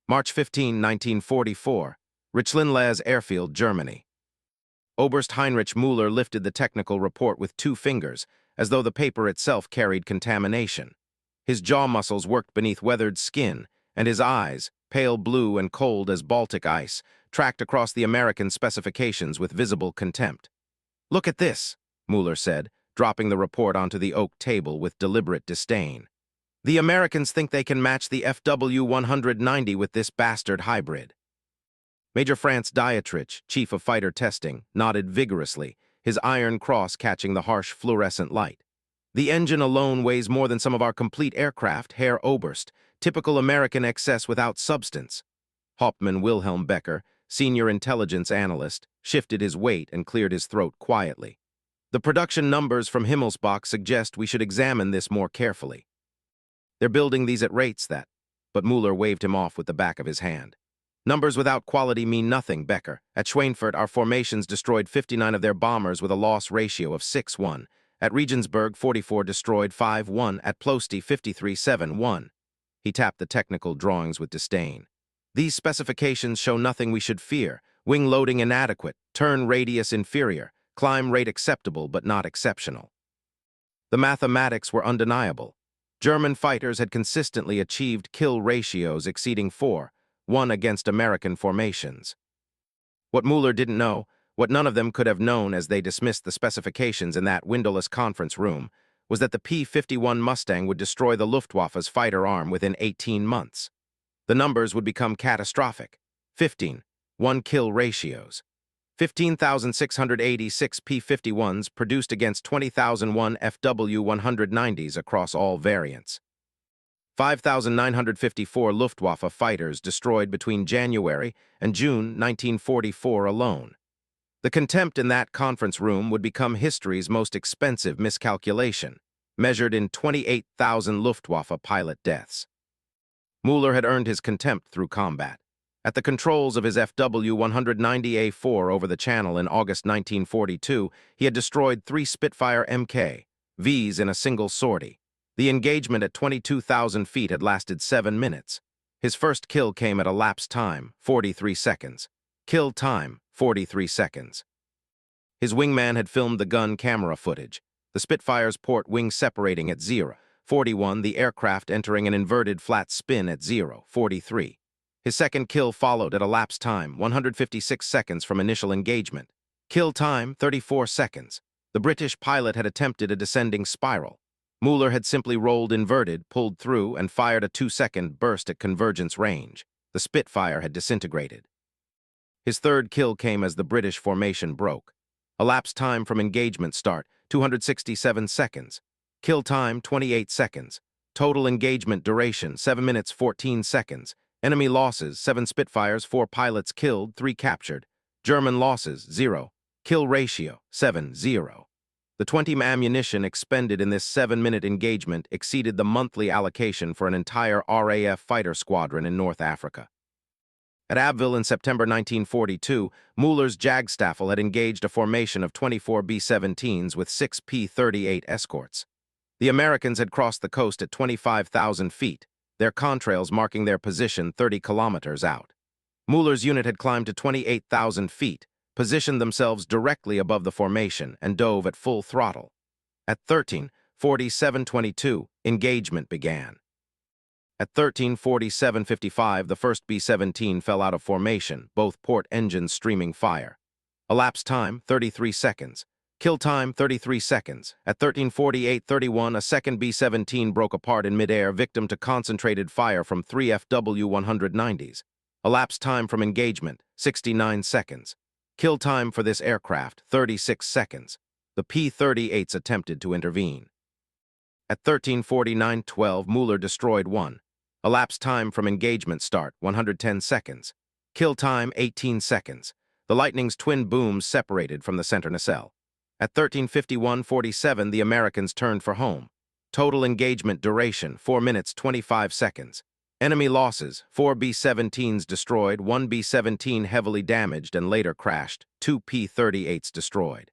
March 15, 1944, Rechlin-Lärz Airfield, Germany. Oberst Heinrich Müller lifted the technical report with 2 fingers, as though the paper itself carried contamination. His jaw muscles worked beneath weathered skin, and his eyes, pale blue and cold as Baltic ice, tracked across the American specifications with visible contempt. "Look at this," Müller said, dropping the report onto the oak table with deliberate disdain. "The Americans think they can match the FW-190 with this bastard hybrid." Major Franz Dietrich, chief of fighter testing, nodded vigorously, his iron cross catching the harsh fluorescent light. "The engine alone weighs more than some of our complete aircraft, Herr Oberst, typical American excess without substance." Hauptmann Wilhelm Becker, senior intelligence analyst, shifted his weight and cleared his throat quietly. "The production numbers from Himmelsbach suggest we should examine this more carefully. They're building these at rates that—" But Müller waved him off with the back of his hand. "Numbers without quality mean nothing, Becker. At Schweinfurt, our formations destroyed 59 of their bombers with a loss ratio of 6-1. At Regensburg, 44 destroyed 5-1. At Ploesti, 53 7-1. He tapped the technical drawings with disdain. "These specifications show nothing we should fear. Wing loading inadequate, turn radius inferior, climb rate acceptable but not exceptional." The mathematics were undeniable. German fighters had consistently achieved kill ratios exceeding 4-1 against American formations. What Müller didn't know, what none of them could have known as they dismissed the specifications in that windowless conference room, was that the P-51 Mustang would destroy the Luftwaffe's fighter arm within 18 months. The numbers would become catastrophic. 15-1 kill ratios. 15,686 P-51s produced against 20,001 FW-190s across all variants. 5,954 Luftwaffe fighters destroyed between January and June 1944 alone. The contempt in that conference room would become history's most expensive miscalculation, measured in 28,000 Luftwaffe pilot deaths. Müller had earned his contempt through combat. At the controls of his FW-190A4 over the Channel in August 1942, he had destroyed 3 Spitfire Mk.Vs in a single sortie. The engagement at 22,000 feet had lasted 7 minutes. His first kill came at elapsed time, 43 seconds. Kill time, 43 seconds. His wingman had filmed the gun camera footage. The Spitfire's port wing separating at 0:41, the aircraft entering an inverted flat spin at 0:43. His second kill followed at elapsed time, 156 seconds from initial engagement. Kill time, 34 seconds. The British pilot had attempted a descending spiral. Müller had simply rolled inverted, pulled through, and fired a 2-second burst at convergence range. The Spitfire had disintegrated. His third kill came as the British formation broke. Elapsed time from engagement start, 267 seconds. Kill time, 28 seconds. Total engagement duration, 7 minutes 14 seconds. Enemy losses, 7 Spitfires, 4 pilots killed, 3 captured. German losses, 0. Kill ratio, 7-0. The 20 ammunition expended in this 7-minute engagement exceeded the monthly allocation for an entire RAF fighter squadron in North Africa. At Abbeville in September 1942, Müller's Jagdstaffel had engaged a formation of 24 B-17s with 6 P-38 escorts. The Americans had crossed the coast at 25,000 feet, their contrails marking their position 30 kilometers out. Müller's unit had climbed to 28,000 feet, positioned themselves directly above the formation, and dove at full throttle. At 13:47:22, engagement began. At 13:47:55, the first B-17 fell out of formation, both port engines streaming fire. Elapsed time, 33 seconds. Kill time, 33 seconds. At 13:48:31, a second B-17 broke apart in midair, victim to concentrated fire from 3 FW-190s. Elapsed time from engagement, 69 seconds. Kill time for this aircraft, 36 seconds. The P-38s attempted to intervene. At 13:49:12, Müller destroyed 1. Elapsed time from engagement start, 110 seconds. Kill time, 18 seconds. The Lightning's twin booms separated from the center nacelle. At 13:51:47, the Americans turned for home. Total engagement duration, 4 minutes 25 seconds. Enemy losses, 4 B-17s destroyed, 1 B-17 heavily damaged and later crashed, 2 P-38s destroyed.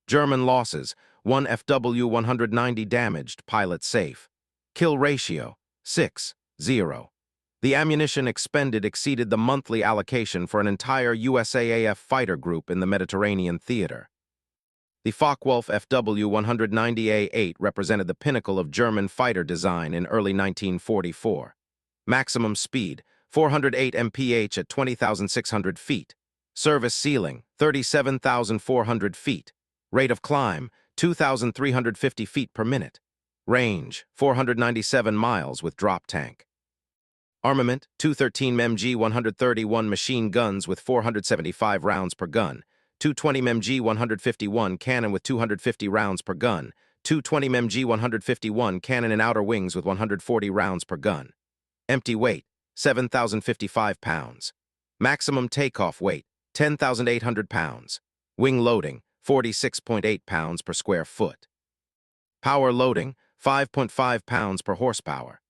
German losses, 1 FW-190 damaged, pilot safe. Kill ratio, 6-0. The ammunition expended exceeded the monthly allocation for an entire USAAF fighter group in the Mediterranean theater. The Focke-Wulf FW-190A8 represented the pinnacle of German fighter design in early 1944. Maximum speed, 408 mph at 20,600 feet. Service ceiling, 37,400 feet. Rate of climb, 2,350 feet per minute. Range, 497 miles with drop tank. Armament, 213 MG 131 machine guns with 475 rounds per gun, 220 MG 151 cannon with 250 rounds per gun, 220 MG 151 cannon in outer wings with 140 rounds per gun. Empty weight, 7,055 pounds. Maximum takeoff weight, 10,800 pounds. Wing loading, 46.8 pounds per square foot. Power loading, 5.5 pounds per horsepower.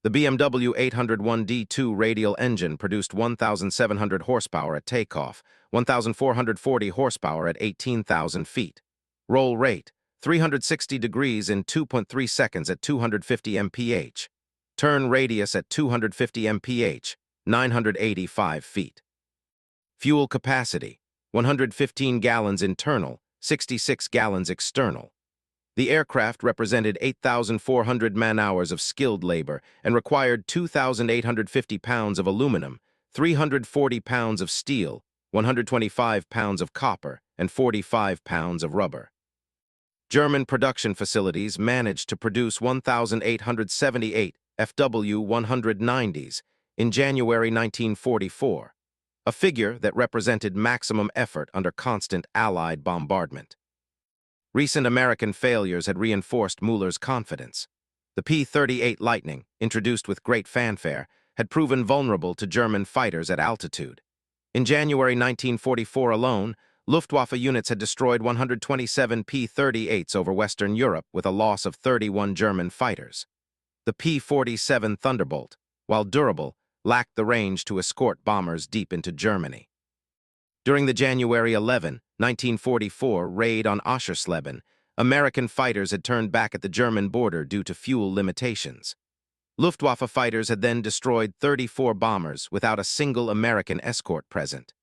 The BMW 801D2 radial engine produced 1,700 horsepower at takeoff, 1,440 horsepower at 18,000 feet. Roll rate, 360 degrees in 2.3 seconds at 250 mph. Turn radius at 250 mph, 985 feet. Fuel capacity, 115 gallons internal, 66 gallons external. The aircraft represented 8,400 man-hours of skilled labor and required 2,850 pounds of aluminum, 340 pounds of steel, 125 pounds of copper, and 45 pounds of rubber. German production facilities managed to produce 1,878 FW-190s in January 1944, a figure that represented maximum effort under constant Allied bombardment. Recent American failures had reinforced Müller's confidence. The P-38 Lightning, introduced with great fanfare, had proven vulnerable to German fighters at altitude. In January 1944 alone, Luftwaffe units had destroyed 127 P-38s over Western Europe with a loss of 31 German fighters. The P-47 Thunderbolt, while durable, lacked the range to escort bombers deep into Germany. During the January 11, 1944 raid on Oschersleben, American fighters had turned back at the German border due to fuel limitations. Luftwaffe fighters had then destroyed 34 bombers without a single American escort present.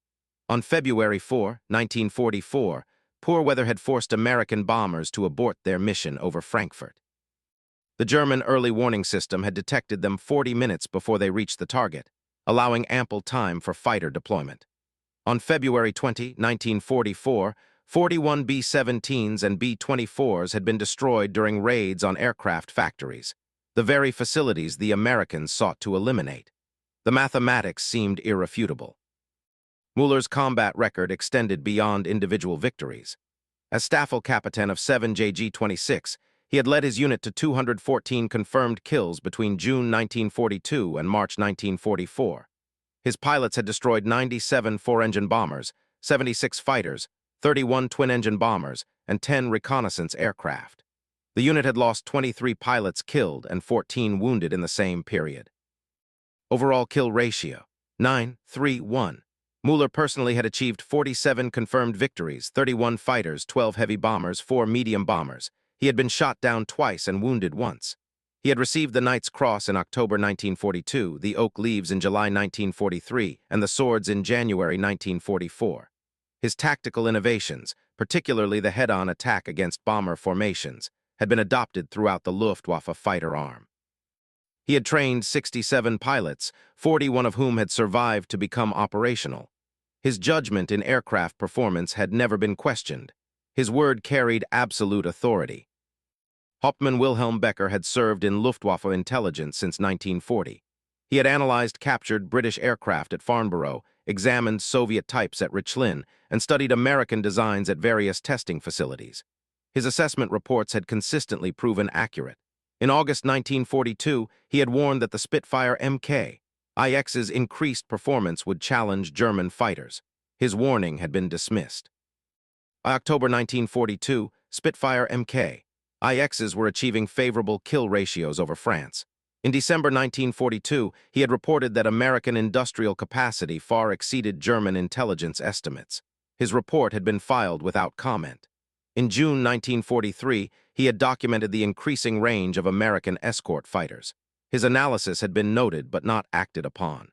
On February 4, 1944, poor weather had forced American bombers to abort their mission over Frankfurt. The German early warning system had detected them 40 minutes before they reached the target, allowing ample time for fighter deployment. On February 20, 1944, 41 B-17s and B-24s had been destroyed during raids on aircraft factories, the very facilities the Americans sought to eliminate. The mathematics seemed irrefutable. Müller's combat record extended beyond individual victories. As Staffelkapitän of 7 JG-26, he had led his unit to 214 confirmed kills between June 1942 and March 1944. His pilots had destroyed 97 four-engine bombers, 76 fighters, 31 twin-engine bombers, and 10 reconnaissance aircraft. The unit had lost 23 pilots killed and 14 wounded in the same period. Overall kill ratio, 9-3-1. Müller personally had achieved 47 confirmed victories, 31 fighters, 12 heavy bombers, 4 medium bombers. He had been shot down twice and wounded once. He had received the Knight's Cross in October 1942, the Oak Leaves in July 1943, and the Swords in January 1944. His tactical innovations, particularly the head-on attack against bomber formations, had been adopted throughout the Luftwaffe fighter arm. He had trained 67 pilots, 41 of whom had survived to become operational. His judgment in aircraft performance had never been questioned. His word carried absolute authority. Hauptmann Wilhelm Becker had served in Luftwaffe intelligence since 1940. He had analyzed captured British aircraft at Farnborough, examined Soviet types at Rechlin, and studied American designs at various testing facilities. His assessment reports had consistently proven accurate. In August 1942, he had warned that the Spitfire Mk.IX's increased performance would challenge German fighters. His warning had been dismissed. By October 1942, Spitfire Mk.IXs were achieving favorable kill ratios over France. In December 1942, he had reported that American industrial capacity far exceeded German intelligence estimates. His report had been filed without comment. In June 1943, he had documented the increasing range of American escort fighters. His analysis had been noted but not acted upon.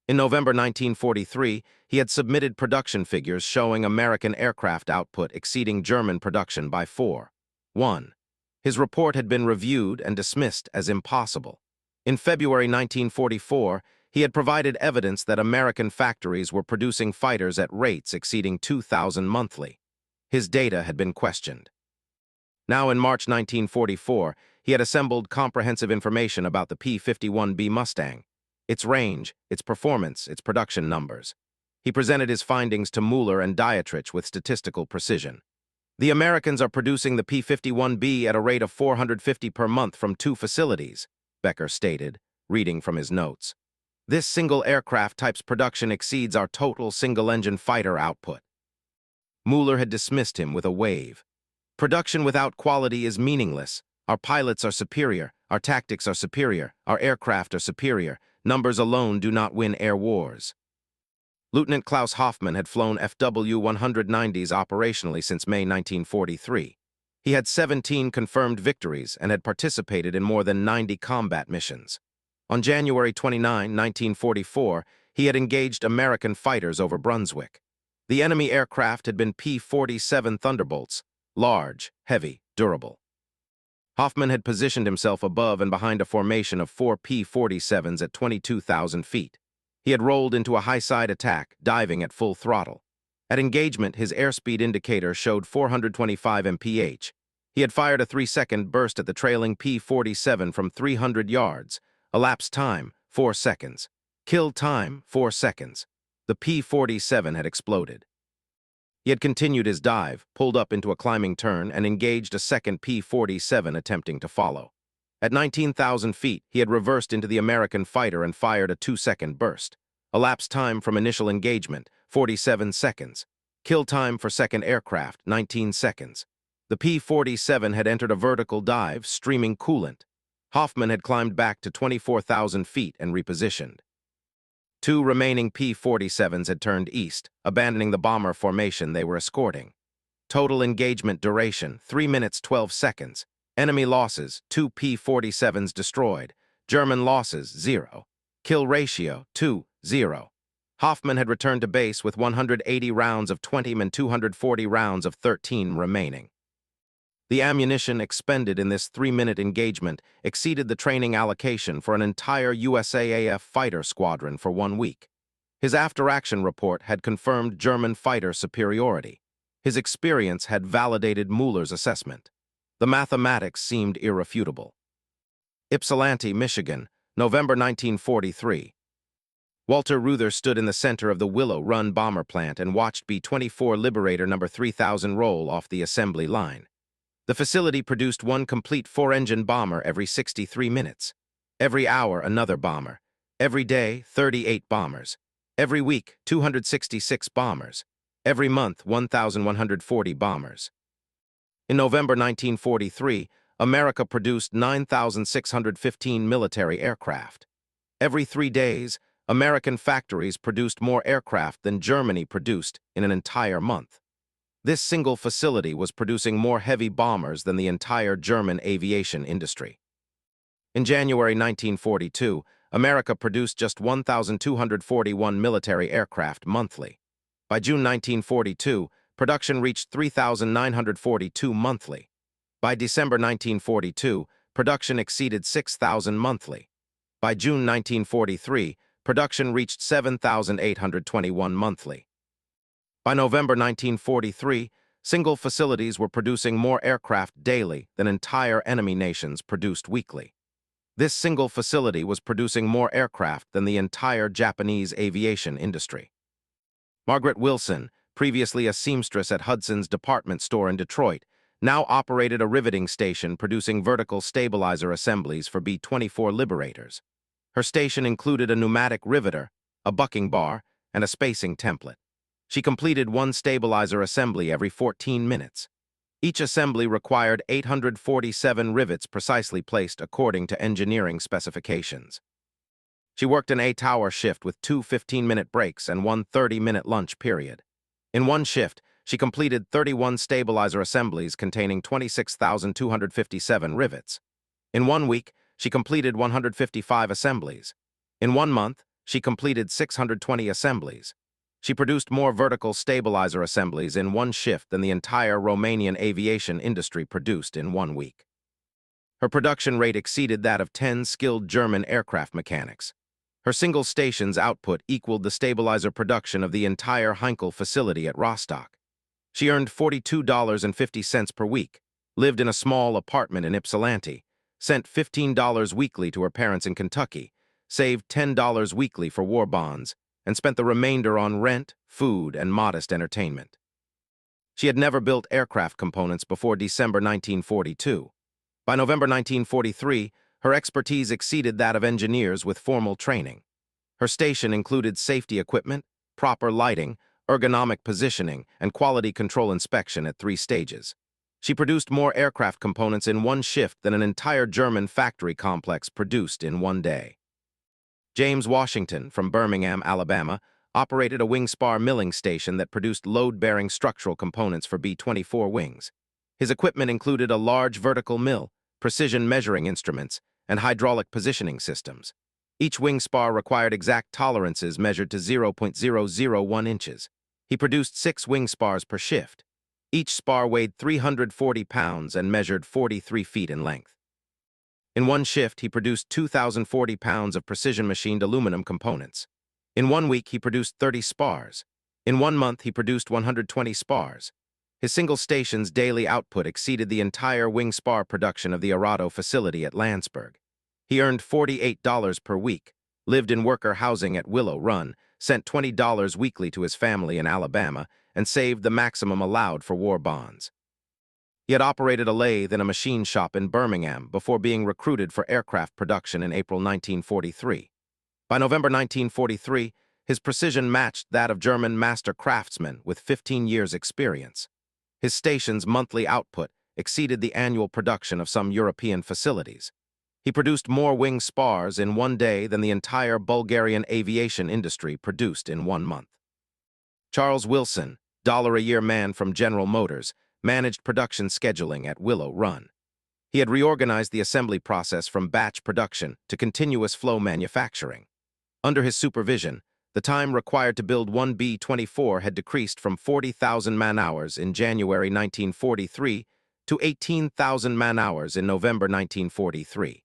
In November 1943, he had submitted production figures showing American aircraft output exceeding German production by 4.1. His report had been reviewed and dismissed as impossible. In February 1944, he had provided evidence that American factories were producing fighters at rates exceeding 2,000 monthly. His data had been questioned. Now in March 1944, he had assembled comprehensive information about the P-51B Mustang, its range, its performance, its production numbers. He presented his findings to Müller and Dietrich with statistical precision. The Americans are producing the P-51B at a rate of 450 per month from 2 facilities, Becker stated, reading from his notes. This single aircraft type's production exceeds our total single-engine fighter output. Müller had dismissed him with a wave. Production without quality is meaningless. Our pilots are superior, our tactics are superior, our aircraft are superior. Numbers alone do not win air wars. Lieutenant Klaus Hoffmann had flown FW-190s operationally since May 1943. He had 17 confirmed victories and had participated in more than 90 combat missions. On January 29, 1944, he had engaged American fighters over Brunswick. The enemy aircraft had been P-47 Thunderbolts, large, heavy, durable. Hoffmann had positioned himself above and behind a formation of 4 P-47s at 22,000 feet. He had rolled into a high-side attack, diving at full throttle. At engagement, his airspeed indicator showed 425 mph. He had fired a 3-second burst at the trailing P-47 from 300 yards. Elapsed time, 4 seconds. Kill time, 4 seconds. The P-47 had exploded. He had continued his dive, pulled up into a climbing turn, and engaged a second P-47 attempting to follow. At 19,000 feet, he had reversed into the American fighter and fired a 2-second burst. Elapsed time from initial engagement, 47 seconds. Kill time for second aircraft, 19 seconds. The P-47 had entered a vertical dive, streaming coolant. Hoffmann had climbed back to 24,000 feet and repositioned. 2 remaining P-47s had turned east, abandoning the bomber formation they were escorting. Total engagement duration, 3 minutes 12 seconds. Enemy losses, 2 P-47s destroyed. German losses, 0. Kill ratio, 2-0. Hoffmann had returned to base with 180 rounds of 20 and 240 rounds of 13 remaining. The ammunition expended in this 3-minute engagement exceeded the training allocation for an entire USAAF fighter squadron for 1 week. His after-action report had confirmed German fighter superiority. His experience had validated Müller's assessment. The mathematics seemed irrefutable. Ypsilanti, Michigan, November 1943. Walter Reuther stood in the center of the Willow Run bomber plant and watched B-24 Liberator No. 3000 roll off the assembly line. The facility produced 1 complete 4-engine bomber every 63 minutes. Every hour, another bomber. Every day, 38 bombers. Every week, 266 bombers. Every month, 1,140 bombers. In November 1943, America produced 9,615 military aircraft. Every 3 days, American factories produced more aircraft than Germany produced in an entire month. This single facility was producing more heavy bombers than the entire German aviation industry. In January 1942, America produced just 1,241 military aircraft monthly. By June 1942, production reached 3,942 monthly. By December 1942, production exceeded 6,000 monthly. By June 1943, production reached 7,821 monthly. By November 1943, single facilities were producing more aircraft daily than entire enemy nations produced weekly. This single facility was producing more aircraft than the entire Japanese aviation industry. Margaret Wilson, previously a seamstress at Hudson's department store in Detroit, now operated a riveting station producing vertical stabilizer assemblies for B-24 Liberators. Her station included a pneumatic riveter, a bucking bar, and a spacing template. She completed 1 stabilizer assembly every 14 minutes. Each assembly required 847 rivets precisely placed according to engineering specifications. She worked an 8-hour shift with 2 15-minute breaks and 1 30-minute lunch period. In 1 shift, she completed 31 stabilizer assemblies containing 26,257 rivets. In 1 week, she completed 155 assemblies. In 1 month, she completed 620 assemblies. She produced more vertical stabilizer assemblies in 1 shift than the entire Romanian aviation industry produced in 1 week. Her production rate exceeded that of 10 skilled German aircraft mechanics. Her single station's output equaled the stabilizer production of the entire Heinkel facility at Rostock. She earned $42.50 per week, lived in a small apartment in Ypsilanti, sent $15 weekly to her parents in Kentucky, saved $10 weekly for war bonds, and spent the remainder on rent, food, and modest entertainment. She had never built aircraft components before December 1942. By November 1943, her expertise exceeded that of engineers with formal training. Her station included safety equipment, proper lighting, ergonomic positioning, and quality control inspection at 3 stages. She produced more aircraft components in 1 shift than an entire German factory complex produced in 1 day. James Washington, from Birmingham, Alabama, operated a wing spar milling station that produced load-bearing structural components for B-24 wings. His equipment included a large vertical mill, precision measuring instruments, and hydraulic positioning systems. Each wing spar required exact tolerances measured to 0.001 inches. He produced 6 wing spars per shift. Each spar weighed 340 pounds and measured 43 feet in length. In 1 shift, he produced 2,040 pounds of precision-machined aluminum components. In 1 week, he produced 30 spars. In 1 month, he produced 120 spars. His single station's daily output exceeded the entire wing spar production of the Arado facility at Landsberg. He earned $48 per week, lived in worker housing at Willow Run, sent $20 weekly to his family in Alabama, and saved the maximum allowed for war bonds. He had operated a lathe in a machine shop in Birmingham before being recruited for aircraft production in April 1943. By November 1943, his precision matched that of German master craftsmen with 15 years' experience. His station's monthly output exceeded the annual production of some European facilities. He produced more wing spars in 1 day than the entire Bulgarian aviation industry produced in 1 month. Charles Wilson, $1-a-year man from General Motors, managed production scheduling at Willow Run. He had reorganized the assembly process from batch production to continuous flow manufacturing. Under his supervision, the time required to build 1 B-24 had decreased from 40,000 man-hours in January 1943 to 18,000 man-hours in November 1943.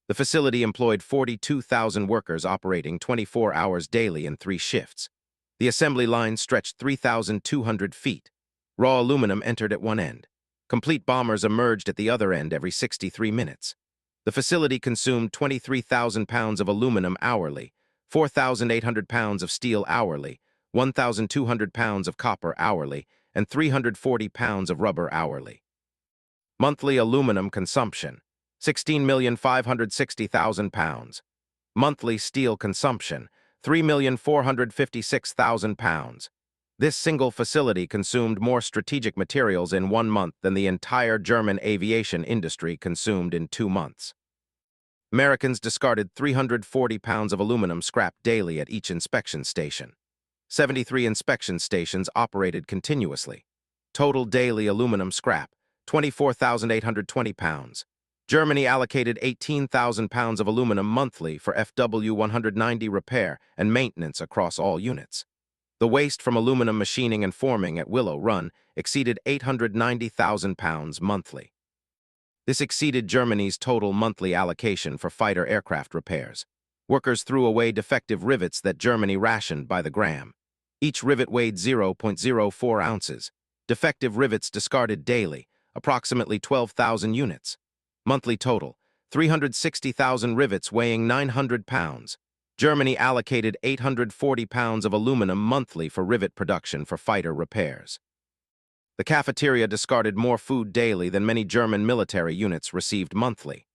The facility employed 42,000 workers operating 24 hours daily in 3 shifts. The assembly line stretched 3,200 feet. Raw aluminum entered at one end. Complete bombers emerged at the other end every 63 minutes. The facility consumed 23,000 pounds of aluminum hourly, 4,800 pounds of steel hourly, 1,200 pounds of copper hourly, and 340 pounds of rubber hourly. Monthly aluminum consumption, 16,560,000 pounds. Monthly steel consumption, 3,456,000 pounds. This single facility consumed more strategic materials in 1 month than the entire German aviation industry consumed in 2 months. Americans discarded 340 pounds of aluminum scrap daily at each inspection station. 73 inspection stations operated continuously. Total daily aluminum scrap, 24,820 pounds. Germany allocated 18,000 pounds of aluminum monthly for FW-190 repair and maintenance across all units. The waste from aluminum machining and forming at Willow Run exceeded 890,000 pounds monthly. This exceeded Germany's total monthly allocation for fighter aircraft repairs. Workers threw away defective rivets that Germany rationed by the gram. Each rivet weighed 0.04 ounces. Defective rivets discarded daily, approximately 12,000 units. Monthly total, 360,000 rivets weighing 900 pounds. Germany allocated 840 pounds of aluminum monthly for rivet production for fighter repairs. The cafeteria discarded more food daily than many German military units received monthly.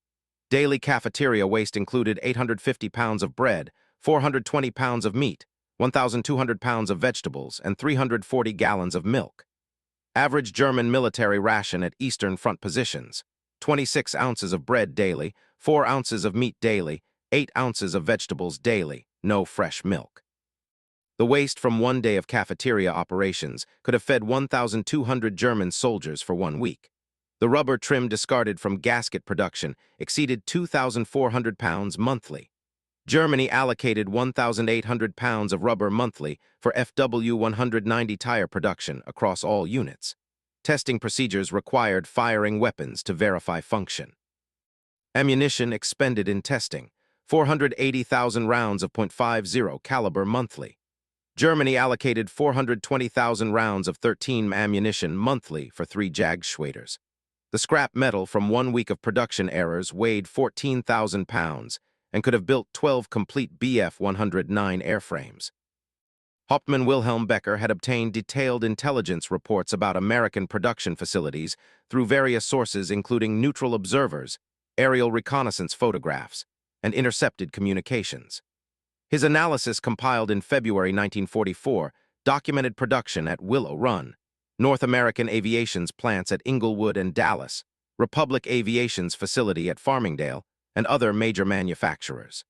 Daily cafeteria waste included 850 pounds of bread, 420 pounds of meat, 1,200 pounds of vegetables, and 340 gallons of milk. Average German military ration at Eastern Front positions: 26 ounces of bread daily, 4 ounces of meat daily, 8 ounces of vegetables daily, no fresh milk. The waste from 1 day of cafeteria operations could have fed 1,200 German soldiers for 1 week. The rubber trim discarded from gasket production exceeded 2,400 pounds monthly. Germany allocated 1,800 pounds of rubber monthly for FW-190 tire production across all units. Testing procedures required firing weapons to verify function. Ammunition expended in testing, 480,000 rounds of .50 caliber monthly. Germany allocated 420,000 rounds of 13 ammunition monthly for 3 Jagdschwaders. The scrap metal from 1 week of production errors weighed 14,000 pounds and could have built 12 complete Bf-109 airframes. Hauptmann Wilhelm Becker had obtained detailed intelligence reports about American production facilities through various sources including neutral observers, aerial reconnaissance photographs, and intercepted communications. His analysis, compiled in February 1944, documented production at Willow Run, North American Aviation's plants at Inglewood and Dallas, Republic Aviation's facility at Farmingdale, and other major manufacturers.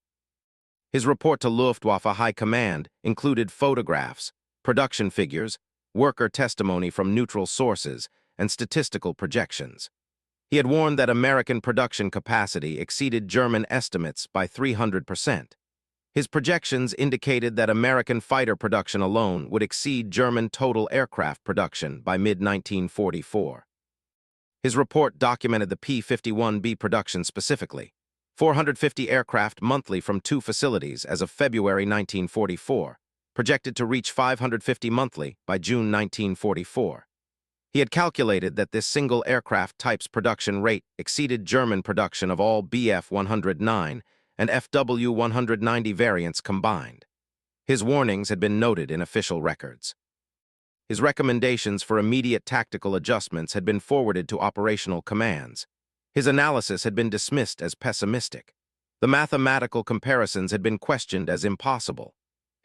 His report to Luftwaffe High Command included photographs, production figures, worker testimony from neutral sources, and statistical projections. He had warned that American production capacity exceeded German estimates by 300%. His projections indicated that American fighter production alone would exceed German total aircraft production by mid-1944. His report documented the P-51B production specifically, 450 aircraft monthly from 2 facilities as of February 1944, projected to reach 550 monthly by June 1944. He had calculated that this single aircraft type's production rate exceeded German production of all Bf-109 and FW-190 variants combined. His warnings had been noted in official records. His recommendations for immediate tactical adjustments had been forwarded to operational commands. His analysis had been dismissed as pessimistic. The mathematical comparisons had been questioned as impossible.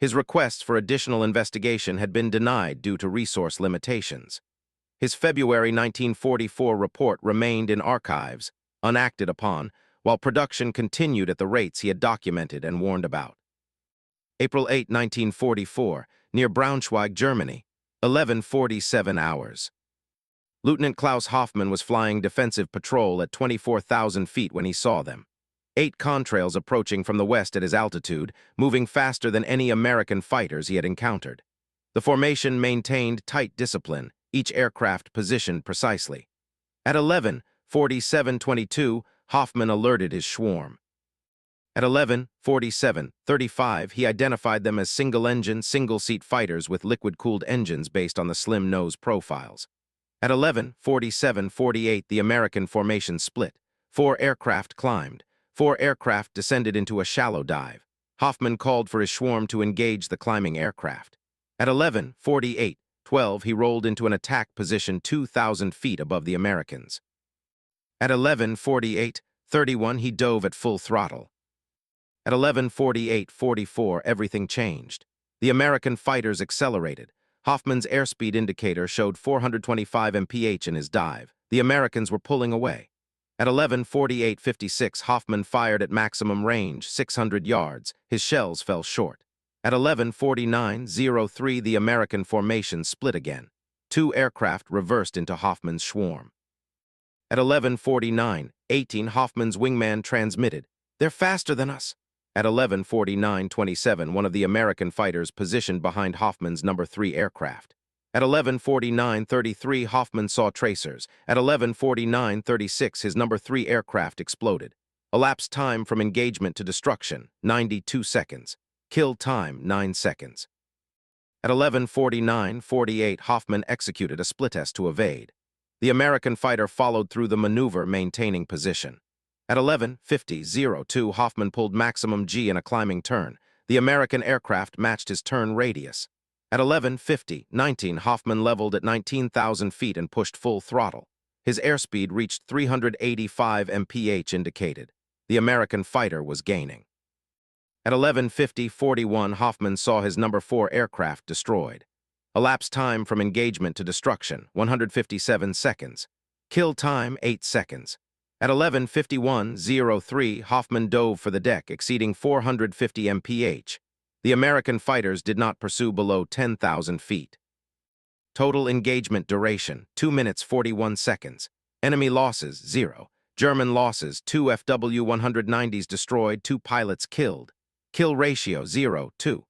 His requests for additional investigation had been denied due to resource limitations. His February 1944 report remained in archives, unacted upon, while production continued at the rates he had documented and warned about. April 8, 1944, near Braunschweig, Germany, 11:47 hours. Lieutenant Klaus Hoffmann was flying defensive patrol at 24,000 feet when he saw them. 8 contrails approaching from the west at his altitude, moving faster than any American fighters he had encountered. The formation maintained tight discipline, each aircraft positioned precisely. At 11:47:22, Hoffmann alerted his swarm. At 11:47:35, he identified them as single-engine, single-seat fighters with liquid-cooled engines based on the slim nose profiles. At 11:47:48, the American formation split. 4 aircraft climbed. 4 aircraft descended into a shallow dive. Hoffmann called for his swarm to engage the climbing aircraft. At 11:48:12, he rolled into an attack position 2,000 feet above the Americans. At 11:48:31, he dove at full throttle. At 11:48:44, everything changed. The American fighters accelerated. Hoffmann's airspeed indicator showed 425 mph in his dive. The Americans were pulling away. At 11:48:56, Hoffmann fired at maximum range, 600 yards. His shells fell short. At 11:49:03, the American formation split again. 2 aircraft reversed into Hoffmann's swarm. At 11:49:18, Hoffmann's wingman transmitted, "They're faster than us." At 11:49:27, one of the American fighters positioned behind Hoffmann's No. 3 aircraft. At 11:49:33, Hoffmann saw tracers. At 11:49:36, his No. 3 aircraft exploded. Elapsed time from engagement to destruction, 92 seconds. Kill time, 9 seconds. At 11:49:48, Hoffmann executed a split test to evade. The American fighter followed through the maneuver, maintaining position. At 11:50:02, Hoffmann pulled maximum G in a climbing turn. The American aircraft matched his turn radius. At 11:50:19, Hoffmann leveled at 19,000 feet and pushed full throttle. His airspeed reached 385 mph indicated. The American fighter was gaining. At 11:50:41, Hoffmann saw his No. 4 aircraft destroyed. Elapsed time from engagement to destruction, 157 seconds. Kill time, 8 seconds. At 11:51:03, Hoffmann dove for the deck, exceeding 450 mph. The American fighters did not pursue below 10,000 feet. Total engagement duration, 2 minutes 41 seconds. Enemy losses, 0. German losses, 2 FW-190s destroyed, 2 pilots killed. Kill ratio, 0-2.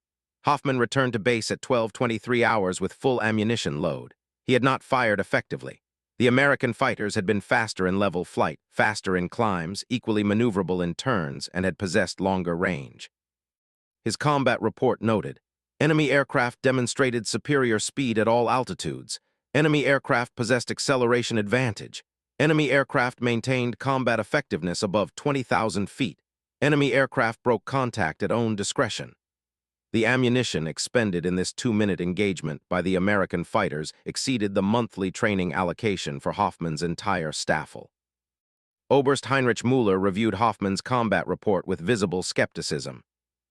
Hoffman returned to base at 12:23 hours with full ammunition load. He had not fired effectively. The American fighters had been faster in level flight, faster in climbs, equally maneuverable in turns, and had possessed longer range. His combat report noted, enemy aircraft demonstrated superior speed at all altitudes. Enemy aircraft possessed acceleration advantage. Enemy aircraft maintained combat effectiveness above 20,000 feet. Enemy aircraft broke contact at own discretion. The ammunition expended in this 2-minute engagement by the American fighters exceeded the monthly training allocation for Hoffman's entire staffel. Oberst Heinrich Müller reviewed Hoffman's combat report with visible skepticism.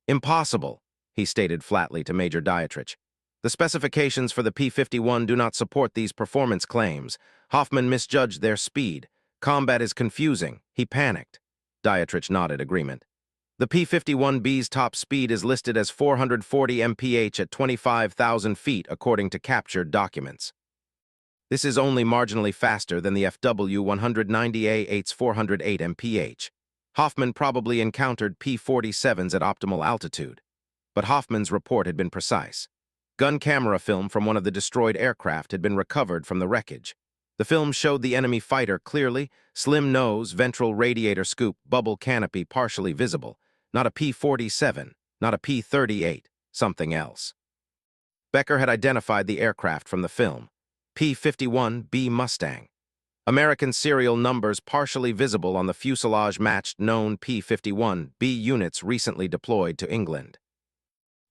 "Impossible," he stated flatly to Major Dietrich. "The specifications for the P-51 do not support these performance claims. Hoffman misjudged their speed. Combat is confusing. He panicked." Dietrich nodded agreement. The P-51B's top speed is listed as 440 mph at 25,000 feet according to captured documents. This is only marginally faster than the FW-190A8's 408 mph. Hoffman probably encountered P-47s at optimal altitude. But Hoffman's report had been precise. Gun camera film from one of the destroyed aircraft had been recovered from the wreckage. The film showed the enemy fighter clearly, slim nose, ventral radiator scoop, bubble canopy partially visible. Not a P-47, not a P-38, something else. Becker had identified the aircraft from the film. P-51B Mustang. American serial numbers partially visible on the fuselage-matched known P-51B units recently deployed to England.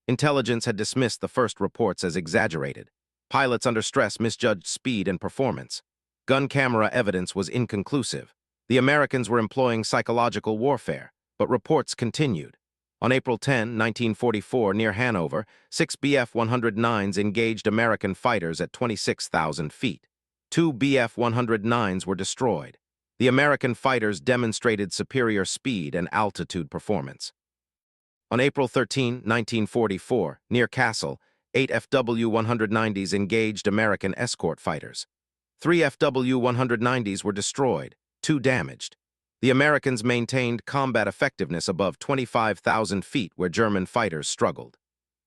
Intelligence had dismissed the first reports as exaggerated. Pilots under stress misjudged speed and performance. Gun camera evidence was inconclusive. The Americans were employing psychological warfare, but reports continued. On April 10, 1944, near Hanover, 6 Bf-109s engaged American fighters at 26,000 feet. 2 Bf-109s were destroyed. The American fighters demonstrated superior speed and altitude performance. On April 13, 1944, near Kassel, 8 FW-190s engaged American escort fighters. 3 FW-190s were destroyed, 2 damaged. The Americans maintained combat effectiveness above 25,000 feet where German fighters struggled.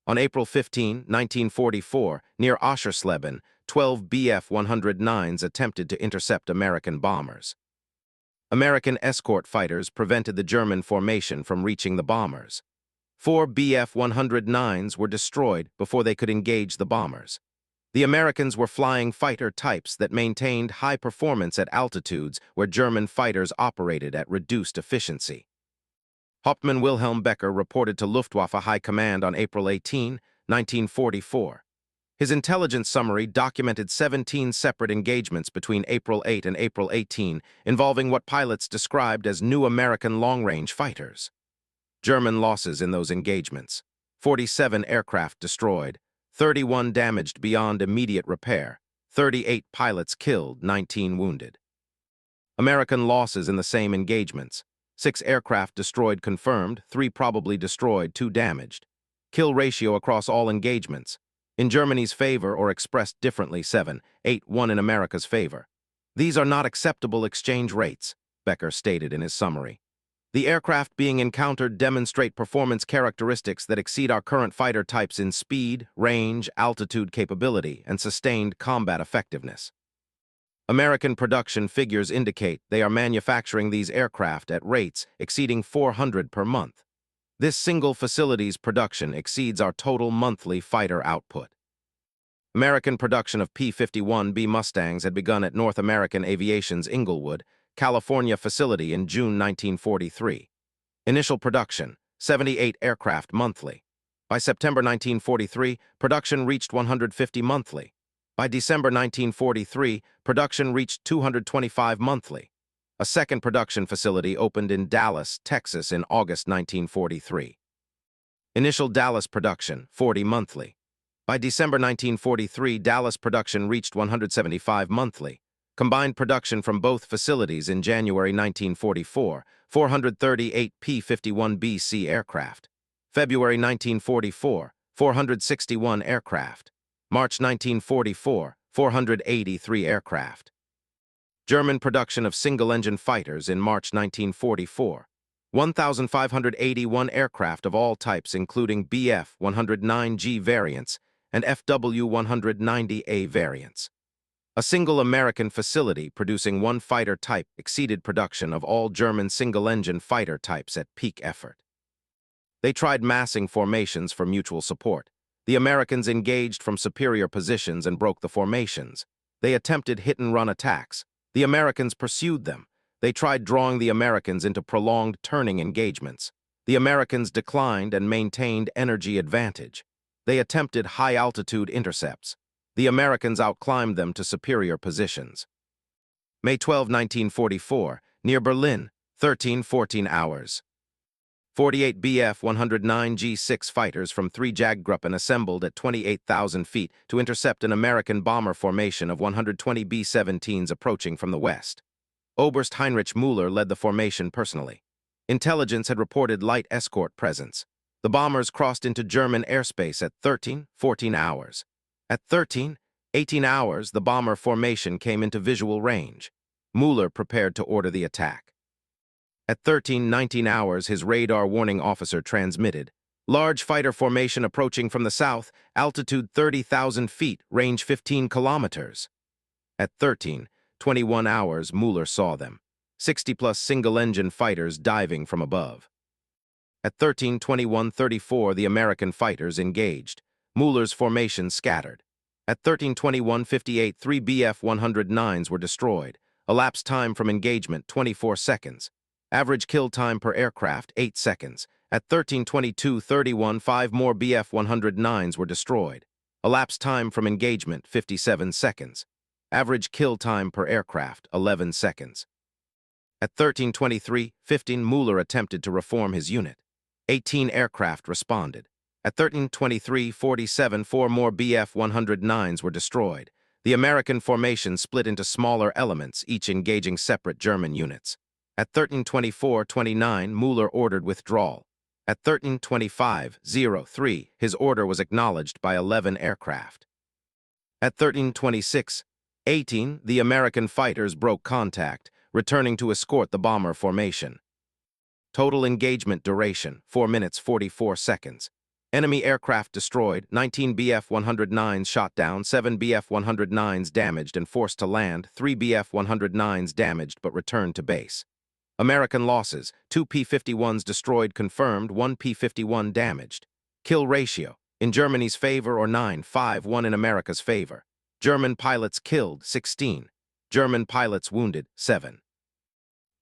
On April 15, 1944, near Oschersleben, 12 Bf-109s attempted to intercept American bombers. American escort fighters prevented the German formation from reaching the bombers. 4 Bf-109s were destroyed before they could engage the bombers. The Americans were flying fighter types that maintained high performance at altitudes where German fighters operated at reduced efficiency. Hauptmann Wilhelm Becker reported to Luftwaffe High Command on April 18, 1944. His intelligence summary documented 17 separate engagements between April 8 and April 18 involving what pilots described as new American long-range fighters. German losses in those engagements: 47 aircraft destroyed, 31 damaged beyond immediate repair, 38 pilots killed, 19 wounded. American losses in the same engagements: 6 aircraft destroyed confirmed, 3 probably destroyed, 2 damaged. Kill ratio across all engagements: in Germany's favor or expressed differently 7-8-1 in America's favor. These are not acceptable exchange rates, Becker stated in his summary. The aircraft being encountered demonstrate performance characteristics that exceed our current fighter types in speed, range, altitude capability, and sustained combat effectiveness. American production figures indicate they are manufacturing these aircraft at rates exceeding 400 per month. This single facility's production exceeds our total monthly fighter output. American production of P-51B Mustangs had begun at North American Aviation's Inglewood, California facility in June 1943. Initial production, 78 aircraft monthly. By September 1943, production reached 150 monthly. By December 1943, production reached 225 monthly. A second production facility opened in Dallas, Texas in August 1943. Initial Dallas production, 40 monthly. By December 1943, Dallas production reached 175 monthly. Combined production from both facilities in January 1944, 438 P-51BC aircraft. February 1944, 461 aircraft. March 1944, 483 aircraft. German production of single-engine fighters in March 1944. 1,581 aircraft of all types including Bf-109G variants and FW-190A variants. A single American facility producing one fighter type exceeded production of all German single-engine fighter types at peak effort. They tried massing formations for mutual support. The Americans engaged from superior positions and broke the formations. They attempted hit-and-run attacks. The Americans pursued them. They tried drawing the Americans into prolonged turning engagements. The Americans declined and maintained energy advantage. They attempted high-altitude intercepts. The Americans outclimbed them to superior positions. May 12, 1944, near Berlin, 13-14 hours. 48 Bf-109G6 fighters from 3 Jagdgruppen assembled at 28,000 feet to intercept an American bomber formation of 120 B-17s approaching from the west. Oberst Müller led the formation personally. Intelligence had reported light escort presence. The bombers crossed into German airspace at 13-14 hours. At 13-18 hours, the bomber formation came into visual range. Müller prepared to order the attack. At 13-19 hours, his radar warning officer transmitted, "Large fighter formation approaching from the south, altitude 30,000 feet, range 15 kilometers." At 13-21 hours, Müller saw them, 60-plus single-engine fighters diving from above. At 13-21-34, the American fighters engaged. Müller's formation scattered. At 13-21-58, 3 Bf-109s were destroyed. Elapsed time from engagement, 24 seconds. Average kill time per aircraft, 8 seconds. At 13-22-31, 5 more Bf-109s were destroyed. Elapsed time from engagement, 57 seconds. Average kill time per aircraft, 11 seconds. At 13-23-15, Müller attempted to reform his unit. 18 aircraft responded. At 13-23-47, 4 more Bf-109s were destroyed. The American formation split into smaller elements, each engaging separate German units. At 13-24-29, Müller ordered withdrawal. At 13-25-03, his order was acknowledged by 11 aircraft. At 13-26-18, the American fighters broke contact, returning to escort the bomber formation. Total engagement duration, 4 minutes 44 seconds. Enemy aircraft destroyed, 19 Bf-109s shot down, 7 Bf-109s damaged and forced to land, 3 Bf-109s damaged but returned to base. American losses, 2 P-51s destroyed confirmed, 1 P-51 damaged. Kill ratio, in Germany's favor or 9-5-1 in America's favor. German pilots killed, 16. German pilots wounded, 7.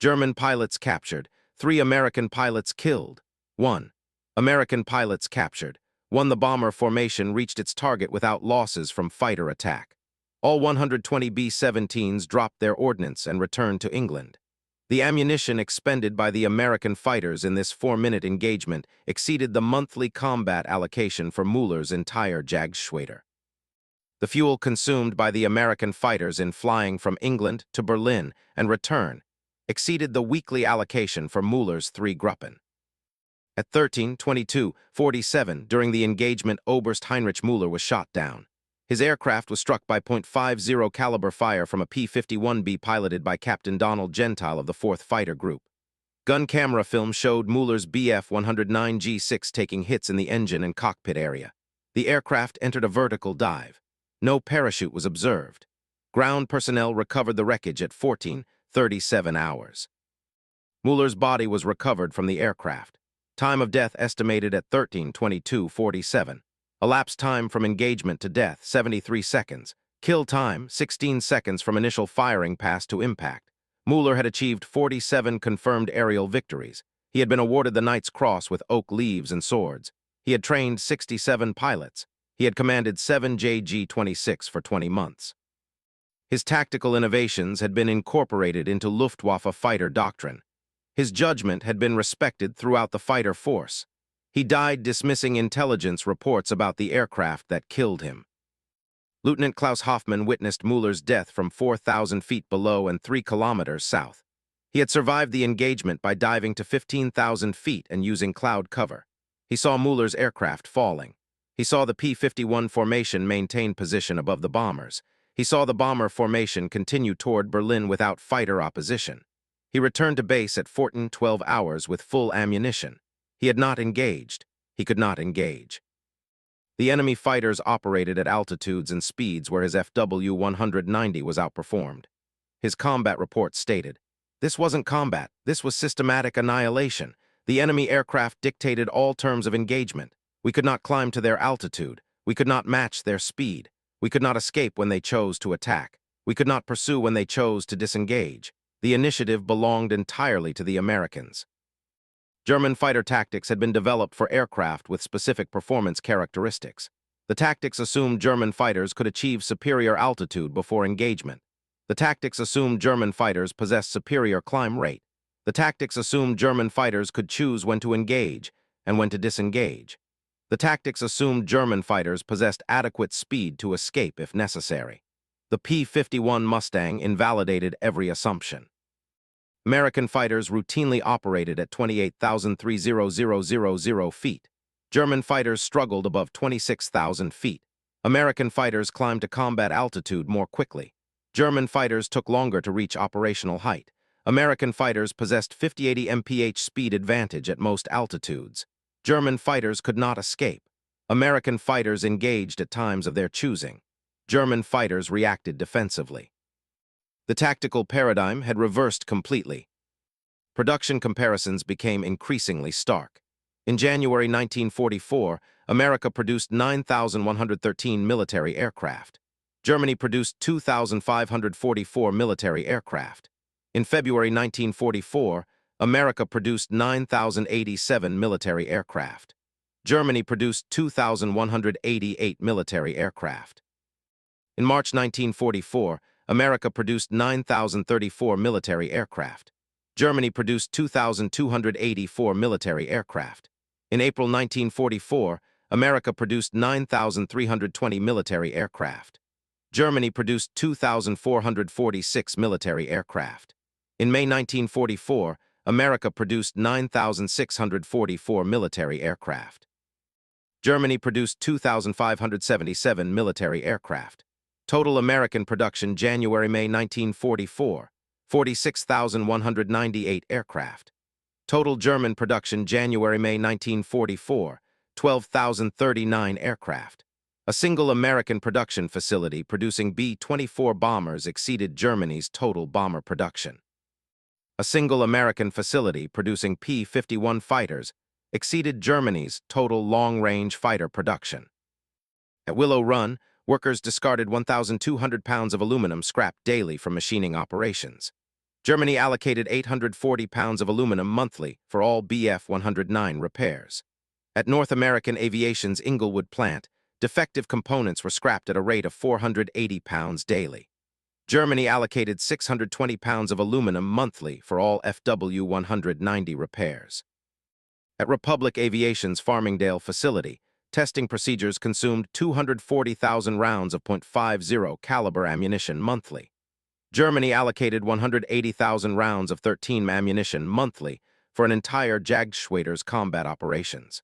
German pilots captured, 3 American pilots killed, 1. American pilots captured, 1. The bomber formation reached its target without losses from fighter attack. All 120 B-17s dropped their ordnance and returned to England. The ammunition expended by the American fighters in this 4-minute engagement exceeded the monthly combat allocation for Müller's entire Jagdschwader. The fuel consumed by the American fighters in flying from England to Berlin and return exceeded the weekly allocation for Müller's 3 Gruppen. At 13-22-47, during the engagement, Oberst Müller was shot down. His aircraft was struck by .50 caliber fire from a P-51B piloted by Captain Donald Gentile of the 4th Fighter Group. Gun camera film showed Müller's Bf-109G6 taking hits in the engine and cockpit area. The aircraft entered a vertical dive. No parachute was observed. Ground personnel recovered the wreckage at 14-37 hours. Müller's body was recovered from the aircraft. Time of death estimated at 13-22-47. Elapsed time from engagement to death, 73 seconds. Kill time, 16 seconds from initial firing pass to impact. Müller had achieved 47 confirmed aerial victories. He had been awarded the Knight's Cross with oak leaves and swords. He had trained 67 pilots. He had commanded 7 JG-26 for 20 months. His tactical innovations had been incorporated into Luftwaffe fighter doctrine. His judgment had been respected throughout the fighter force. He died dismissing intelligence reports about the aircraft that killed him. Lieutenant Klaus Hoffmann witnessed Müller's death from 4,000 feet below and 3 kilometers south. He had survived the engagement by diving to 15,000 feet and using cloud cover. He saw Müller's aircraft falling. He saw the P-51 formation maintain position above the bombers. He saw the bomber formation continue toward Berlin without fighter opposition. He returned to base at 12 hours with full ammunition. He had not engaged. He could not engage. The enemy fighters operated at altitudes and speeds where his FW-190 was outperformed. His combat report stated, "This wasn't combat, this was systematic annihilation. The enemy aircraft dictated all terms of engagement. We could not climb to their altitude. We could not match their speed. We could not escape when they chose to attack. We could not pursue when they chose to disengage. The initiative belonged entirely to the Americans." German fighter tactics had been developed for aircraft with specific performance characteristics. The tactics assumed German fighters could achieve superior altitude before engagement. The tactics assumed German fighters possessed superior climb rate. The tactics assumed German fighters could choose when to engage and when to disengage. The tactics assumed German fighters possessed adequate speed to escape if necessary. The P-51 Mustang invalidated every assumption. American fighters routinely operated at 28,300 feet. German fighters struggled above 26,000 feet. American fighters climbed to combat altitude more quickly. German fighters took longer to reach operational height. American fighters possessed 50-80 mph speed advantage at most altitudes. German fighters could not escape. American fighters engaged at times of their choosing. German fighters reacted defensively. The tactical paradigm had reversed completely. Production comparisons became increasingly stark. In January 1944, America produced 9,113 military aircraft. Germany produced 2,544 military aircraft. In February 1944, America produced 9,087 military aircraft. Germany produced 2,188 military aircraft. In March 1944, America produced 9,034 military aircraft. Germany produced 2,284 military aircraft. In April 1944, America produced 9,320 military aircraft. Germany produced 2,446 military aircraft. In May 1944, America produced 9,644 military aircraft. Germany produced 2,577 military aircraft. Total American production January-May 1944, 46,198 aircraft. Total German production January-May 1944, 12,039 aircraft. A single American production facility producing B-24 bombers exceeded Germany's total bomber production. A single American facility producing P-51 fighters exceeded Germany's total long-range fighter production. At Willow Run, workers discarded 1,200 pounds of aluminum scrap daily from machining operations. Germany allocated 840 pounds of aluminum monthly for all Bf-109 repairs. At North American Aviation's Inglewood plant, defective components were scrapped at a rate of 480 pounds daily. Germany allocated 620 pounds of aluminum monthly for all FW-190 repairs. At Republic Aviation's Farmingdale facility, testing procedures consumed 240,000 rounds of .50 caliber ammunition monthly. Germany allocated 180,000 rounds of 13 ammunition monthly for an entire Jagdschwader's combat operations.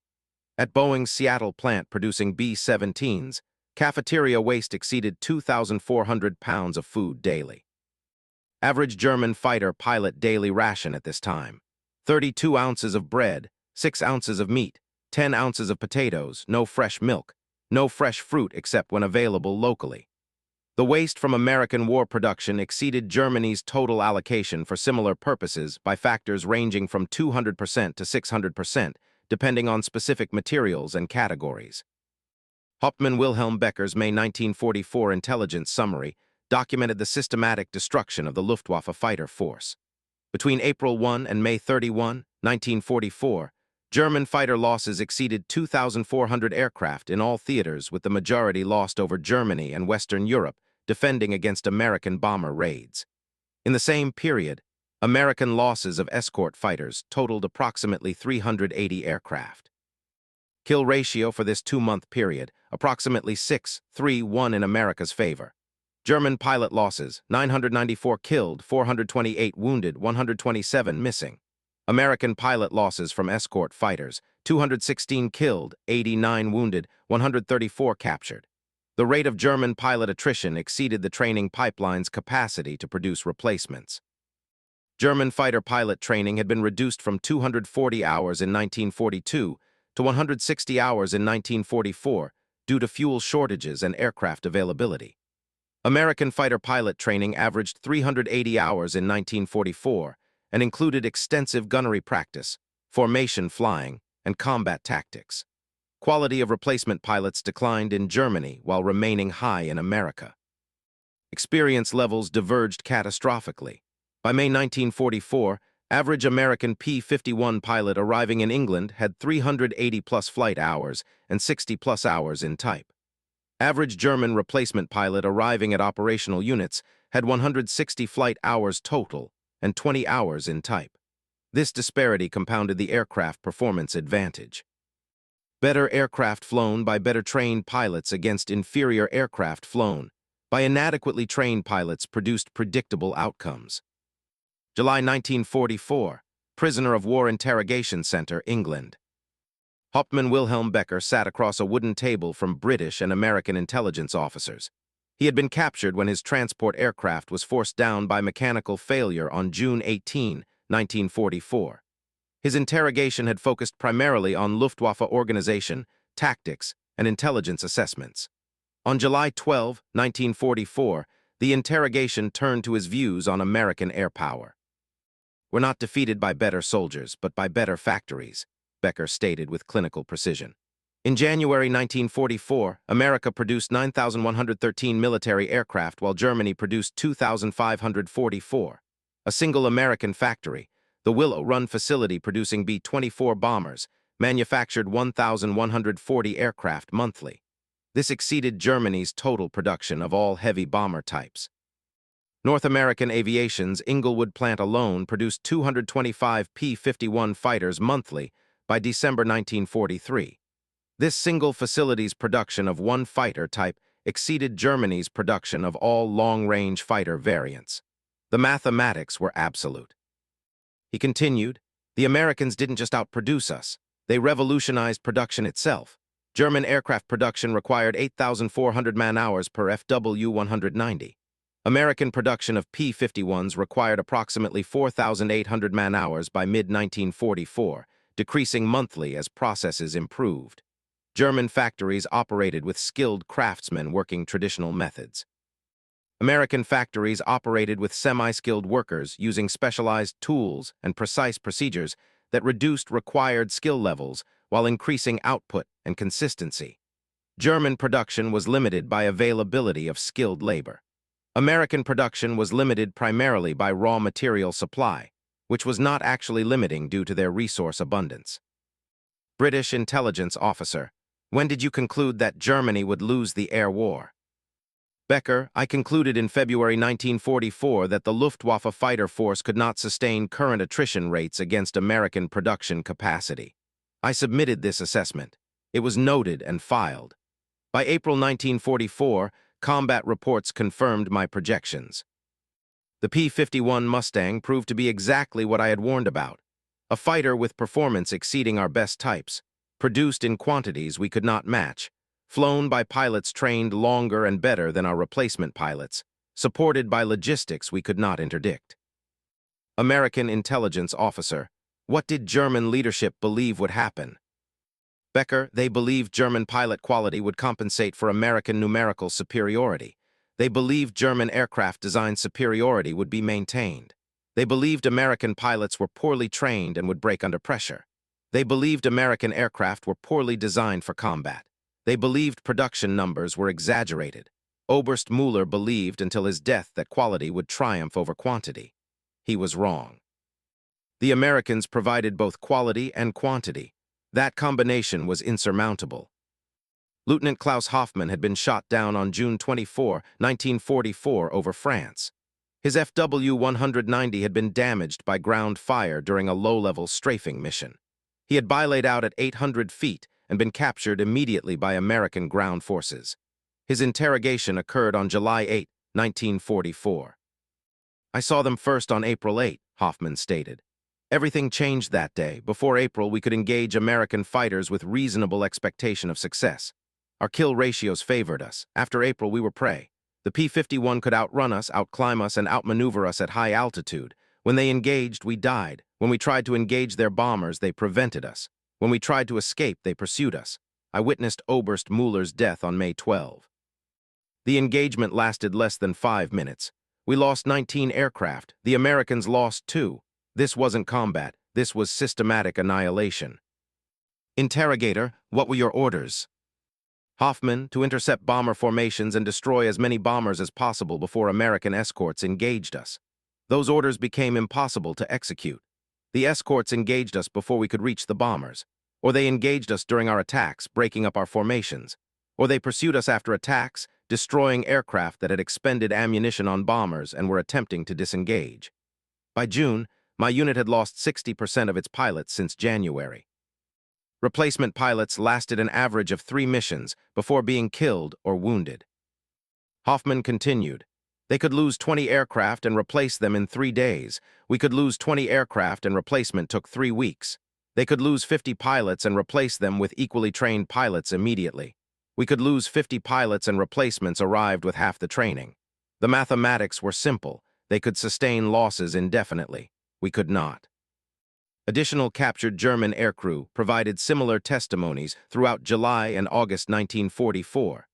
At Boeing's Seattle plant producing B-17s, cafeteria waste exceeded 2,400 pounds of food daily. Average German fighter pilot daily ration at this time: 32 ounces of bread, 6 ounces of meat, 10 ounces of potatoes, no fresh milk, no fresh fruit except when available locally. The waste from American war production exceeded Germany's total allocation for similar purposes by factors ranging from 200% to 600%, depending on specific materials and categories. Hauptmann Wilhelm Becker's May 1944 intelligence summary documented the systematic destruction of the Luftwaffe fighter force. Between April 1 and May 31, 1944, German fighter losses exceeded 2,400 aircraft in all theaters, with the majority lost over Germany and Western Europe, defending against American bomber raids. In the same period, American losses of escort fighters totaled approximately 380 aircraft. Kill ratio for this 2-month period, approximately 6-3-1 in America's favor. German pilot losses: 994 killed, 428 wounded, 127 missing. American pilot losses from escort fighters: 216 killed, 89 wounded, 134 captured. The rate of German pilot attrition exceeded the training pipeline's capacity to produce replacements. German fighter pilot training had been reduced from 240 hours in 1942 to 160 hours in 1944 due to fuel shortages and aircraft availability. American fighter pilot training averaged 380 hours in 1944 and included extensive gunnery practice, formation flying, and combat tactics. Quality of replacement pilots declined in Germany while remaining high in America. Experience levels diverged catastrophically. By May 1944, average American P-51 pilot arriving in England had 380-plus flight hours and 60-plus hours in type. Average German replacement pilot arriving at operational units had 160 flight hours total and 20 hours in type. This disparity compounded the aircraft performance advantage. Better aircraft flown by better trained pilots against inferior aircraft flown by inadequately trained pilots produced predictable outcomes. July 1944, prisoner of war interrogation center, England. Hauptmann Wilhelm Becker sat across a wooden table from British and American intelligence officers. He had been captured when his transport aircraft was forced down by mechanical failure on June 18, 1944. His interrogation had focused primarily on Luftwaffe organization, tactics, and intelligence assessments. On July 12, 1944, the interrogation turned to his views on American air power. "We're not defeated by better soldiers, but by better factories," Becker stated with clinical precision. In January 1944, America produced 9,113 military aircraft while Germany produced 2,544. A single American factory, the Willow Run facility producing B-24 bombers, manufactured 1,140 aircraft monthly. This exceeded Germany's total production of all heavy bomber types. North American Aviation's Inglewood plant alone produced 225 P-51 fighters monthly by December 1943. This single facility's production of one fighter type exceeded Germany's production of all long-range fighter variants. The mathematics were absolute. He continued, "The Americans didn't just outproduce us, they revolutionized production itself. German aircraft production required 8,400 man-hours per FW-190. American production of P-51s required approximately 4,800 man-hours by mid-1944, decreasing monthly as processes improved. German factories operated with skilled craftsmen working traditional methods. American factories operated with semi-skilled workers using specialized tools and precise procedures that reduced required skill levels while increasing output and consistency. German production was limited by availability of skilled labor. American production was limited primarily by raw material supply, which was not actually limiting due to their resource abundance." British intelligence officer, "When did you conclude that Germany would lose the air war?" Becker, "I concluded in February 1944 that the Luftwaffe fighter force could not sustain current attrition rates against American production capacity. I submitted this assessment. It was noted and filed. By April 1944, combat reports confirmed my projections. The P-51 Mustang proved to be exactly what I had warned about, a fighter with performance exceeding our best types, produced in quantities we could not match, flown by pilots trained longer and better than our replacement pilots, supported by logistics we could not interdict." American intelligence officer, "What did German leadership believe would happen?" Becker, "They believed German pilot quality would compensate for American numerical superiority. They believed German aircraft design superiority would be maintained. They believed American pilots were poorly trained and would break under pressure. They believed American aircraft were poorly designed for combat. They believed production numbers were exaggerated. Oberst Müller believed until his death that quality would triumph over quantity. He was wrong. The Americans provided both quality and quantity. That combination was insurmountable." Lieutenant Klaus Hoffmann had been shot down on June 24, 1944 over France. His FW-190 had been damaged by ground fire during a low-level strafing mission. He had bilayed out at 800 feet and been captured immediately by American ground forces. His interrogation occurred on July 8, 1944. "I saw them first on April 8, Hoffmann stated. Everything changed that day. Before April, we could engage American fighters with reasonable expectation of success. Our kill ratios favored us. After April, we were prey. The P-51 could outrun us, outclimb us, and outmaneuver us at high altitude. When they engaged, we died. When we tried to engage their bombers, they prevented us. When we tried to escape, they pursued us. I witnessed Oberst Müller's death on May 12. The engagement lasted less than 5 minutes. We lost 19 aircraft. The Americans lost 2. This wasn't combat. This was systematic annihilation. Interrogator, what were your orders? Hoffman, to intercept bomber formations and destroy as many bombers as possible before American escorts engaged us. Those orders became impossible to execute. The escorts engaged us before we could reach the bombers, or they engaged us during our attacks, breaking up our formations, or they pursued us after attacks, destroying aircraft that had expended ammunition on bombers and were attempting to disengage. By June, my unit had lost 60% of its pilots since January. Replacement pilots lasted an average of 3 missions before being killed or wounded. Hoffman continued, they could lose 20 aircraft and replace them in 3 days. We could lose 20 aircraft and replacement took 3 weeks. They could lose 50 pilots and replace them with equally trained pilots immediately. We could lose 50 pilots and replacements arrived with half the training. The mathematics were simple. They could sustain losses indefinitely. We could not. Additional captured German aircrew provided similar testimonies throughout July and August 1944.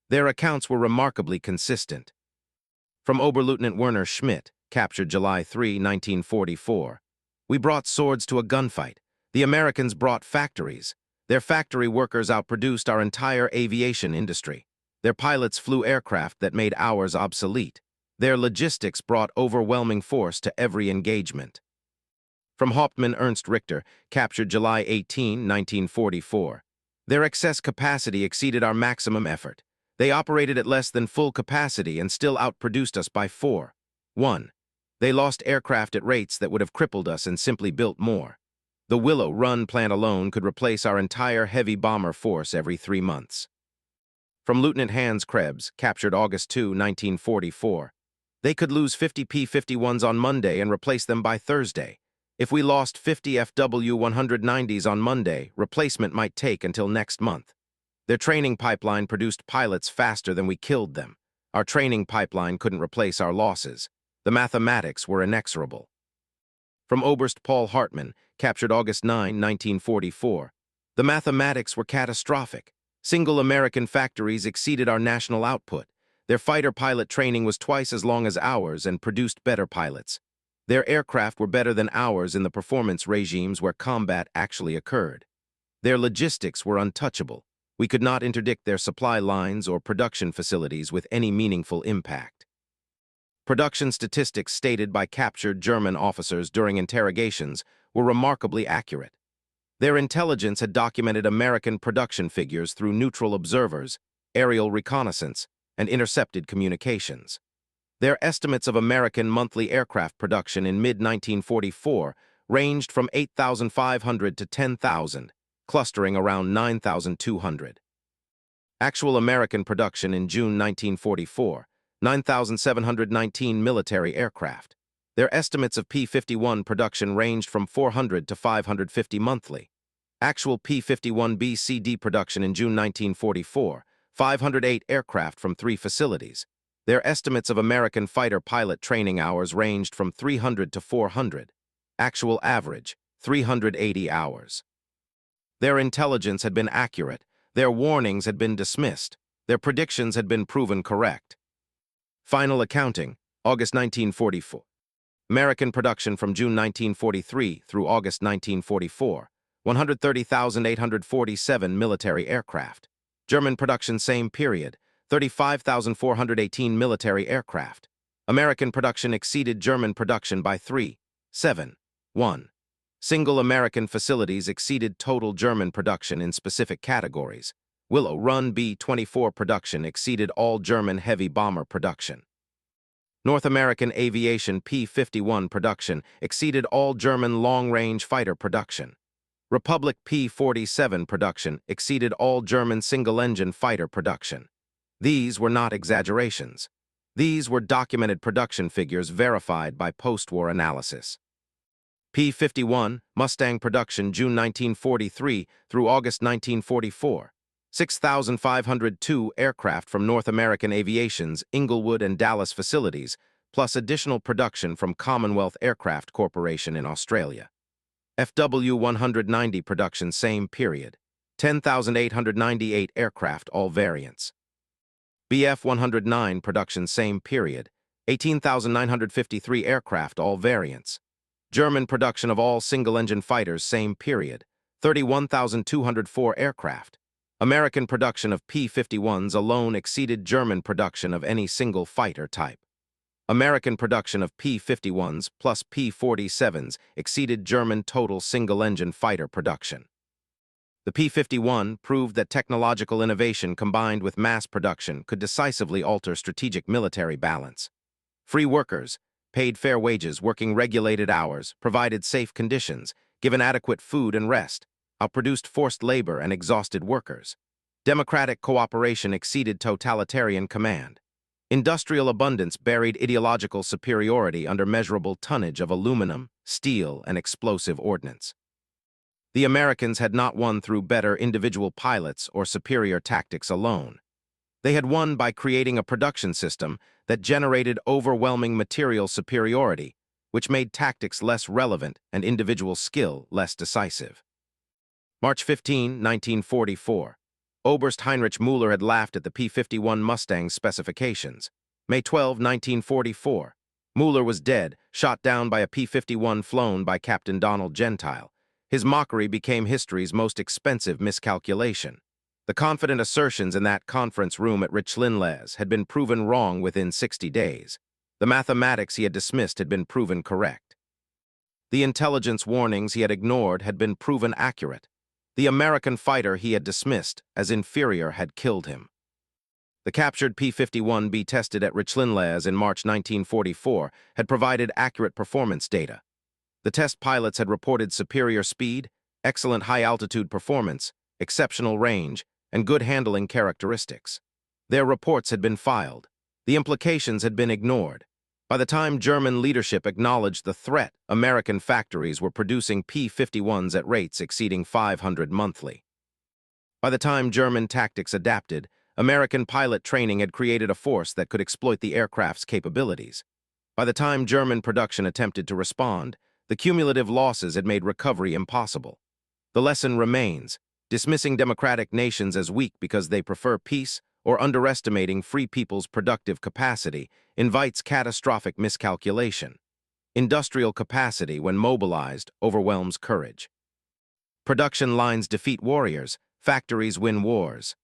Their accounts were remarkably consistent. From Oberleutnant Werner Schmidt, captured July 3, 1944. We brought swords to a gunfight. The Americans brought factories. Their factory workers outproduced our entire aviation industry. Their pilots flew aircraft that made ours obsolete. Their logistics brought overwhelming force to every engagement. From Hauptmann Ernst Richter, captured July 18, 1944. Their excess capacity exceeded our maximum effort. They operated at less than full capacity and still outproduced us by 4. 1. They lost aircraft at rates that would have crippled us and simply built more. The Willow Run plant alone could replace our entire heavy bomber force every 3 months. From Lieutenant Hans Krebs, captured August 2, 1944. They could lose 50 P-51s on Monday and replace them by Thursday. If we lost 50 FW-190s on Monday, replacement might take until next month. Their training pipeline produced pilots faster than we killed them. Our training pipeline couldn't replace our losses. The mathematics were inexorable. From Oberst Paul Hartmann, captured August 9, 1944. The mathematics were catastrophic. Single American factories exceeded our national output. Their fighter pilot training was twice as long as ours and produced better pilots. Their aircraft were better than ours in the performance regimes where combat actually occurred. Their logistics were untouchable. We could not interdict their supply lines or production facilities with any meaningful impact. Production statistics stated by captured German officers during interrogations were remarkably accurate. Their intelligence had documented American production figures through neutral observers, aerial reconnaissance, and intercepted communications. Their estimates of American monthly aircraft production in mid-1944 ranged from 8,500 to 10,000, clustering around 9,200. Actual American production in June 1944, 9,719 military aircraft. Their estimates of P-51 production ranged from 400 to 550 monthly. Actual P-51B/CD production in June 1944, 508 aircraft from 3 facilities. Their estimates of American fighter pilot training hours ranged from 300 to 400. Actual average, 380 hours. Their intelligence had been accurate. Their warnings had been dismissed. Their predictions had been proven correct. Final accounting, August 1944. American production from June 1943 through August 1944, 130,847 military aircraft. German production same period, 35,418 military aircraft. American production exceeded German production by 3.7.1. Single American facilities exceeded total German production in specific categories. Willow Run B-24 production exceeded all German heavy bomber production. North American aviation P-51 production exceeded all German long-range fighter production. Republic P-47 production exceeded all German single-engine fighter production. These were not exaggerations. These were documented production figures verified by post-war analysis. P-51 Mustang production June 1943 through August 1944. 6,502 aircraft from North American Aviation's Inglewood and Dallas facilities, plus additional production from Commonwealth Aircraft Corporation in Australia. FW-190 production same period, 10,898 aircraft all variants. BF-109 production same period, 18,953 aircraft all variants. German production of all single-engine fighters same period, 31,204 aircraft. American production of P-51s alone exceeded German production of any single fighter type. American production of P-51s plus P-47s exceeded German total single-engine fighter production. The P-51 proved that technological innovation combined with mass production could decisively alter strategic military balance. Free workers, paid fair wages, working regulated hours, provided safe conditions, given adequate food and rest, outproduced forced labor and exhausted workers. Democratic cooperation exceeded totalitarian command. Industrial abundance buried ideological superiority under measurable tonnage of aluminum, steel, and explosive ordnance. The Americans had not won through better individual pilots or superior tactics alone. They had won by creating a production system that generated overwhelming material superiority, which made tactics less relevant and individual skill less decisive. March 15, 1944. Oberst Heinrich Müller had laughed at the P-51 Mustang's specifications. May 12, 1944. Müller was dead, shot down by a P-51 flown by Captain Donald Gentile. His mockery became history's most expensive miscalculation. The confident assertions in that conference room at Rechlin-Lärz had been proven wrong within 60 days. The mathematics he had dismissed had been proven correct. The intelligence warnings he had ignored had been proven accurate. The American fighter he had dismissed as inferior had killed him. The captured P-51B tested at Rechlin-Lärz in March 1944 had provided accurate performance data. The test pilots had reported superior speed, excellent high-altitude performance, exceptional range, and good handling characteristics. Their reports had been filed. The implications had been ignored. By the time German leadership acknowledged the threat, American factories were producing P-51s at rates exceeding 500 monthly. By the time German tactics adapted, American pilot training had created a force that could exploit the aircraft's capabilities. By the time German production attempted to respond, the cumulative losses had made recovery impossible. The lesson remains: dismissing democratic nations as weak because they prefer peace or underestimating free people's productive capacity invites catastrophic miscalculation. Industrial capacity, when mobilized, overwhelms courage. Production lines defeat warriors, factories win wars.